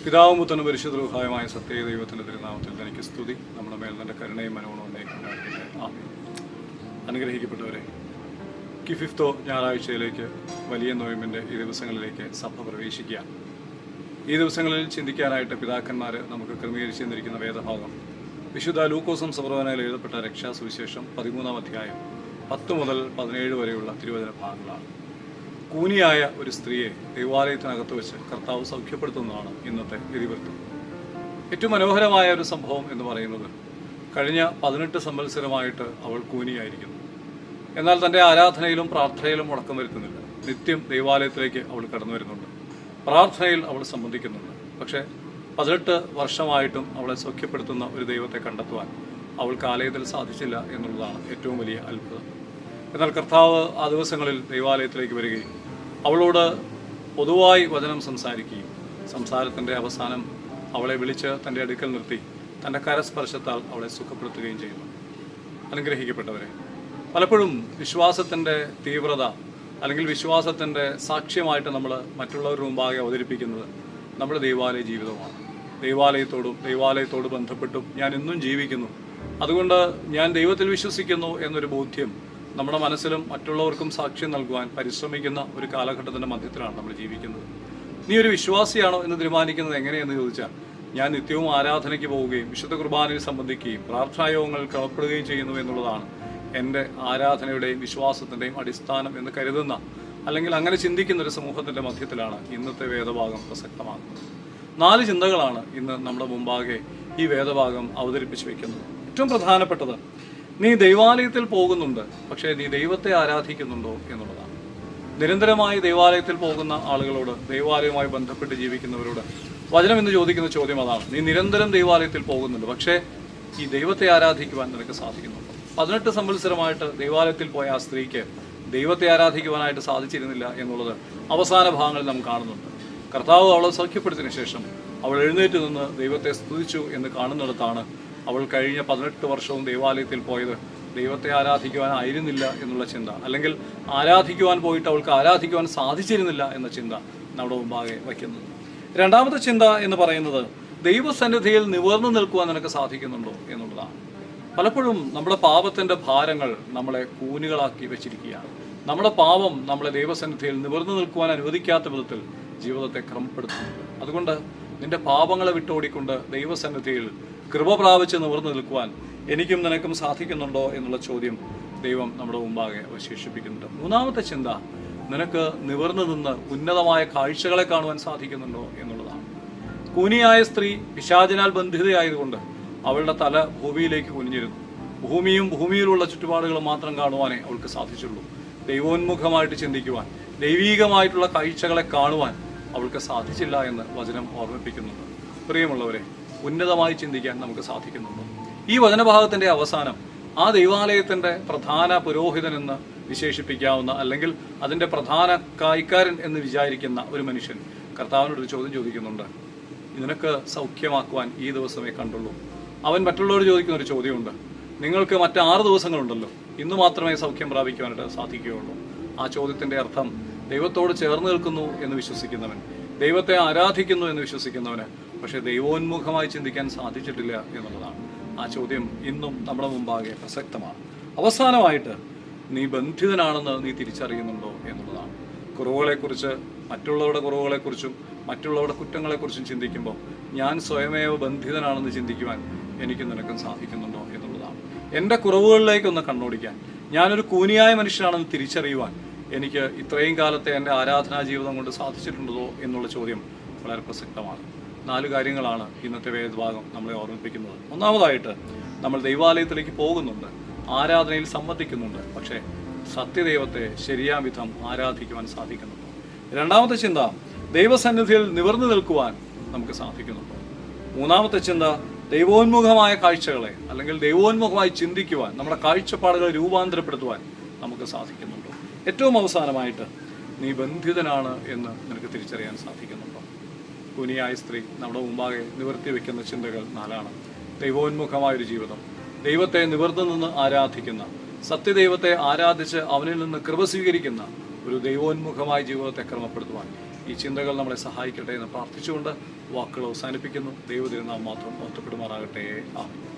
പിതാവും പുത്രനും പരിശുദ്ധ റൂഹായുമായ സത്യ ദൈവത്തിൻ്റെ തിരുനാമത്തിൽ തനിക്ക് സ്തുതി. നമ്മുടെ മേൽ നല്ല കരുണയും മനോണവും ഉണ്ടായിരിക്കട്ടെ. ആമേൻ. അനുഗ്രഹിക്കപ്പെട്ടവരെ, കിഫിഫ്തോ ഞായറാഴ്ചയിലേക്ക്, വലിയ നോയമ്പിൻ്റെ ഈ ദിവസങ്ങളിലേക്ക് സഭ പ്രവേശിക്കുക. ഈ ദിവസങ്ങളിൽ ചിന്തിക്കാനായിട്ട് പിതാക്കന്മാർ നമുക്ക് ക്രമീകരിച്ചു തന്നിരിക്കുന്ന വേദഭാഗം വിശുദ്ധ ലൂക്കോസും സബ്രവനയിൽ എഴുതപ്പെട്ട രക്ഷാസുവിശേഷം 13-ാം അധ്യായം 10 മുതൽ 17 വരെയുള്ള തിരുവചന ഭാഗങ്ങളാണ്. കൂനിയായ ഒരു സ്ത്രീയെ ദൈവാലയത്തിനകത്ത് വെച്ച് കർത്താവ് സൗഖ്യപ്പെടുത്തുന്നതാണ് ഇന്നത്തെ ഇതിവൃത്തം. ഏറ്റവും മനോഹരമായ ഒരു സംഭവം എന്ന് പറയുന്നത്, കഴിഞ്ഞ 18 സംവത്സരമായിട്ട് അവൾ കൂനിയായിരിക്കുന്നു. എന്നാൽ തൻ്റെ ആരാധനയിലും പ്രാർത്ഥനയിലും മുടക്കം വരുത്തുന്നില്ല. നിത്യം ദൈവാലയത്തിലേക്ക് അവൾ കടന്നു വരുന്നുണ്ട്, പ്രാർത്ഥനയിൽ അവൾ സംബന്ധിക്കുന്നുണ്ട്. പക്ഷേ 18 വർഷമായിട്ടും അവളെ സൗഖ്യപ്പെടുത്തുന്ന ഒരു ദൈവത്തെ കണ്ടെത്തുവാൻ അവൾക്ക് ആലയത്തിൽ സാധിച്ചില്ല എന്നുള്ളതാണ് ഏറ്റവും വലിയ അത്ഭുതം. എന്നാൽ കർത്താവ് ആ ദിവസങ്ങളിൽ ദൈവാലയത്തിലേക്ക് വരികയും അവളോട് പൊതുവായി വചനം സംസാരിക്കുകയും സംസാരത്തിൻ്റെ അവസാനം അവളെ വിളിച്ച് തൻ്റെ അടുക്കൽ നിർത്തി തൻ്റെ കരസ്പർശത്താൽ അവളെ സുഖപ്പെടുത്തുകയും ചെയ്യുന്നു. അനുഗ്രഹിക്കപ്പെട്ടവരെ, പലപ്പോഴും വിശ്വാസത്തിൻ്റെ തീവ്രത അല്ലെങ്കിൽ വിശ്വാസത്തിൻ്റെ സാക്ഷ്യമായിട്ട് നമ്മൾ മറ്റുള്ളവരുടെ മുമ്പാകെ അവതരിപ്പിക്കുന്നത് നമ്മുടെ ദൈവാലയ ജീവിതമാണ്. ദൈവാലയത്തോട് ബന്ധപ്പെട്ടും ഞാൻ ഇന്നും ജീവിക്കുന്നു, അതുകൊണ്ട് ഞാൻ ദൈവത്തിൽ വിശ്വസിക്കുന്നു എന്നൊരു ബോധ്യം നമ്മുടെ മനസ്സിലും മറ്റുള്ളവർക്കും സാക്ഷ്യം നൽകുവാൻ പരിശ്രമിക്കുന്ന ഒരു കാലഘട്ടത്തിൻ്റെ മധ്യത്തിലാണ് നമ്മൾ ജീവിക്കുന്നത്. നീ ഒരു വിശ്വാസിയാണോ എന്ന് തീരുമാനിക്കുന്നത് എങ്ങനെയെന്ന് ചോദിച്ചാൽ, ഞാൻ നിത്യവും ആരാധനയ്ക്ക് പോവുകയും വിശുദ്ധ കുർബാനയിൽ സംബന്ധിക്കുകയും പ്രാർത്ഥനായോഗങ്ങളിൽ കളപ്പെടുകയും ചെയ്യുന്നു എന്നുള്ളതാണ് എൻ്റെ ആരാധനയുടെയും വിശ്വാസത്തിൻ്റെയും അടിസ്ഥാനം എന്ന് കരുതുന്ന, അല്ലെങ്കിൽ അങ്ങനെ ചിന്തിക്കുന്ന ഒരു സമൂഹത്തിൻ്റെ മധ്യത്തിലാണ് ഇന്നത്തെ വേദഭാഗം പ്രസക്തമാകുന്നത്. 4 ചിന്തകളാണ് ഇന്ന് നമ്മുടെ മുമ്പാകെ ഈ വേദഭാഗം അവതരിപ്പിച്ച് വയ്ക്കുന്നത്. ഏറ്റവും പ്രധാനപ്പെട്ടത്, നീ ദൈവാലയത്തിൽ പോകുന്നുണ്ട്, പക്ഷേ നീ ദൈവത്തെ ആരാധിക്കുന്നുണ്ടോ എന്നുള്ളതാണ്. നിരന്തരമായി ദൈവാലയത്തിൽ പോകുന്ന ആളുകളോട്, ദൈവാലയവുമായി ബന്ധപ്പെട്ട് ജീവിക്കുന്നവരോട് വചനം എന്ന് ചോദിക്കുന്ന ചോദ്യം അതാണ്. നീ നിരന്തരം ദൈവാലയത്തിൽ പോകുന്നുണ്ട്, പക്ഷേ ഈ ദൈവത്തെ ആരാധിക്കുവാൻ നിനക്ക് സാധിക്കുന്നുണ്ടോ? 18 സംവത്സരമായിട്ട് ദൈവാലയത്തിൽ പോയ ആ സ്ത്രീക്ക് ദൈവത്തെ ആരാധിക്കുവാനായിട്ട് സാധിച്ചിരുന്നില്ല എന്നുള്ളത് അവസാന ഭാഗങ്ങളിൽ നാം കാണുന്നുണ്ട്. കർത്താവ് അവളെ സൗഖ്യപ്പെടുത്തിയതിനു ശേഷം അവൾ എഴുന്നേറ്റ് നിന്ന് ദൈവത്തെ സ്തുതിച്ചു എന്ന് കാണുന്നിടത്താണ് അവൾ കഴിഞ്ഞ 18 വർഷവും ദൈവാലയത്തിൽ പോയത് ദൈവത്തെ ആരാധിക്കുവാനായിരുന്നില്ല എന്നുള്ള ചിന്ത, അല്ലെങ്കിൽ ആരാധിക്കുവാൻ പോയിട്ട് അവൾക്ക് ആരാധിക്കുവാൻ സാധിച്ചിരുന്നില്ല എന്ന ചിന്ത നമ്മുടെ മുമ്പാകെ വയ്ക്കുന്നത്. രണ്ടാമത്തെ ചിന്ത എന്ന് പറയുന്നത്, ദൈവസന്നിധിയിൽ നിവർന്നു നിൽക്കുവാൻ നിനക്ക് സാധിക്കുന്നുണ്ടോ എന്നുള്ളതാണ്. പലപ്പോഴും നമ്മുടെ പാപത്തിൻ്റെ ഭാരങ്ങൾ നമ്മളെ കൂനുകളാക്കി വെച്ചിരിക്കുകയാണ്. നമ്മുടെ പാപം നമ്മളെ ദൈവസന്നിധിയിൽ നിവർന്നു നിൽക്കുവാൻ അനുവദിക്കാത്ത വിധത്തിൽ ജീവിതത്തെ ക്രമപ്പെടുത്തുന്നുണ്ട്. അതുകൊണ്ട് നിന്റെ പാപങ്ങളെ വിട്ടോടിക്കൊണ്ട് ദൈവസന്നിധിയിൽ കൃപ പ്രാപിച്ച് നിവർന്നു നിൽക്കുവാൻ എനിക്കും നിനക്കും സാധിക്കുന്നുണ്ടോ എന്നുള്ള ചോദ്യം ദൈവം നമ്മുടെ മുമ്പാകെ അവശേഷിപ്പിക്കുന്നുണ്ട്. മൂന്നാമത്തെ ചിന്ത, നിനക്ക് നിവർന്നു നിന്ന് ഉന്നതമായ കാഴ്ചകളെ കാണുവാൻ സാധിക്കുന്നുണ്ടോ എന്നുള്ളതാണ്. കൂനിയായ സ്ത്രീ പിശാചിനാൽ ബന്ധിതയായതുകൊണ്ട് അവളുടെ തല ഭൂമിയിലേക്ക് കുനിഞ്ഞിരുന്നു. ഭൂമിയും ഭൂമിയിലുള്ള ചുറ്റുപാടുകളും മാത്രം കാണുവാനേ അവൾക്ക് സാധിച്ചുള്ളൂ. ദൈവോന്മുഖമായിട്ട് ചിന്തിക്കുവാൻ, ദൈവീകമായിട്ടുള്ള കാഴ്ചകളെ കാണുവാൻ അവൾക്ക് സാധിച്ചില്ല എന്ന് വചനം ഓർമ്മിപ്പിക്കുന്നുണ്ട്. പ്രിയമുള്ളവരെ, ഉന്നതമായി ചിന്തിക്കാൻ നമുക്ക് സാധിക്കുന്നുണ്ടോ? ഈ വചനഭാഗത്തിന്റെ അവസാനം ആ ദൈവാലയത്തിന്റെ പ്രധാന പുരോഹിതനെന്ന് വിശേഷിപ്പിക്കാവുന്ന, അല്ലെങ്കിൽ അതിന്റെ പ്രധാന കായ്ക്കാരൻ എന്ന് വിചാരിക്കുന്ന ഒരു മനുഷ്യൻ കർത്താവിനോടൊരു ചോദ്യം ചോദിക്കുന്നുണ്ട്. നിനക്ക് സൗഖ്യമാക്കുവാൻ ഈ ദിവസമേ കണ്ടുള്ളൂ. അവൻ മറ്റുള്ളവരോട് ചോദിക്കുന്ന ഒരു ചോദ്യമുണ്ട്, നിങ്ങൾക്ക് മറ്റ് 6 ദിവസങ്ങളുണ്ടല്ലോ, ഇന്ന് മാത്രമേ സൗഖ്യം പ്രാപിക്കുവാനായിട്ട് സാധിക്കുകയുള്ളൂ. ആ ചോദ്യത്തിന്റെ അർത്ഥം, ദൈവത്തോട് ചേർന്ന് നിൽക്കുന്നു എന്ന് വിശ്വസിക്കുന്നവൻ, ദൈവത്തെ ആരാധിക്കുന്നു എന്ന് വിശ്വസിക്കുന്നവന് പക്ഷെ ദൈവോന്മുഖമായി ചിന്തിക്കാൻ സാധിച്ചിട്ടില്ല എന്നുള്ളതാണ്. ആ ചോദ്യം ഇന്നും നമ്മുടെ മുമ്പാകെ പ്രസക്തമാണ്. അവസാനമായിട്ട്, നീ ബന്ധിതനാണെന്ന് നീ തിരിച്ചറിയുന്നുണ്ടോ എന്നുള്ളതാണ്. കുറവുകളെക്കുറിച്ച്, മറ്റുള്ളവരുടെ കുറവുകളെക്കുറിച്ചും മറ്റുള്ളവരുടെ കുറ്റങ്ങളെക്കുറിച്ചും ചിന്തിക്കുമ്പോൾ ഞാൻ സ്വയമേവ ബന്ധിതനാണെന്ന് ചിന്തിക്കുവാൻ എനിക്കും നിനക്കും സാധിക്കുന്നുണ്ടോ എന്നുള്ളതാണ്. എൻ്റെ കുറവുകളിലേക്കൊന്ന് കണ്ണോടിക്കാൻ, ഞാനൊരു കൂനിയായ മനുഷ്യനാണെന്ന് തിരിച്ചറിയുവാൻ എനിക്ക് ഇത്രയും കാലത്തെ എൻ്റെ ആരാധനാ ജീവിതം കൊണ്ട് സാധിച്ചിട്ടുണ്ടോ എന്നുള്ള ചോദ്യം വളരെ പ്രസക്തമാണ്. 4 കാര്യങ്ങളാണ് ഇന്നത്തെ വേദഭാഗം നമ്മളെ ഓർമ്മിപ്പിക്കുന്നത്. ഒന്നാമതായിട്ട്, നമ്മൾ ദൈവാലയത്തിലേക്ക് പോകുന്നുണ്ട്, ആരാധനയിൽ സംബന്ധിക്കുന്നുണ്ട്, പക്ഷേ സത്യദൈവത്തെ ശരിയാം വിധം ആരാധിക്കുവാൻ സാധിക്കുന്നുണ്ടോ? രണ്ടാമത്തെ ചിന്ത, ദൈവസന്നിധിയിൽ നിവർന്നു നിൽക്കുവാൻ നമുക്ക് സാധിക്കുന്നുണ്ടോ? മൂന്നാമത്തെ ചിന്ത, ദൈവോന്മുഖമായ കാഴ്ചകളെ, അല്ലെങ്കിൽ ദൈവോന്മുഖമായി ചിന്തിക്കുവാൻ, നമ്മുടെ കാഴ്ചപ്പാടുകളെ രൂപാന്തരപ്പെടുത്തുവാൻ നമുക്ക് സാധിക്കുന്നുണ്ടോ? ഏറ്റവും അവസാനമായിട്ട്, നീ ബന്ധിതനാണ് എന്ന് നിനക്ക് തിരിച്ചറിയാൻ സാധിക്കുന്നുണ്ടോ? കൂനിയായ സ്ത്രീ നമ്മുടെ മുമ്പാകെ നിവർത്തി വെക്കുന്ന ചിന്തകൾ 4ആണ്. ദൈവോന്മുഖമായൊരു ജീവിതം, ദൈവത്തെ നിവർന്നു നിന്ന് ആരാധിക്കുന്ന, സത്യദൈവത്തെ ആരാധിച്ച് അവനിൽ നിന്ന് കൃപ സ്വീകരിക്കുന്ന ഒരു ദൈവോന്മുഖമായ ജീവിതത്തെ ക്രമപ്പെടുത്തുവാൻ ഈ ചിന്തകൾ നമ്മളെ സഹായിക്കട്ടെ എന്ന് പ്രാർത്ഥിച്ചുകൊണ്ട് വാക്കുകൾ അവസാനിപ്പിക്കുന്നു. ദൈവതിരുനാമം മാത്രം ഒറ്റപ്പെടുമാറാകട്ടെ. ആമേൻ.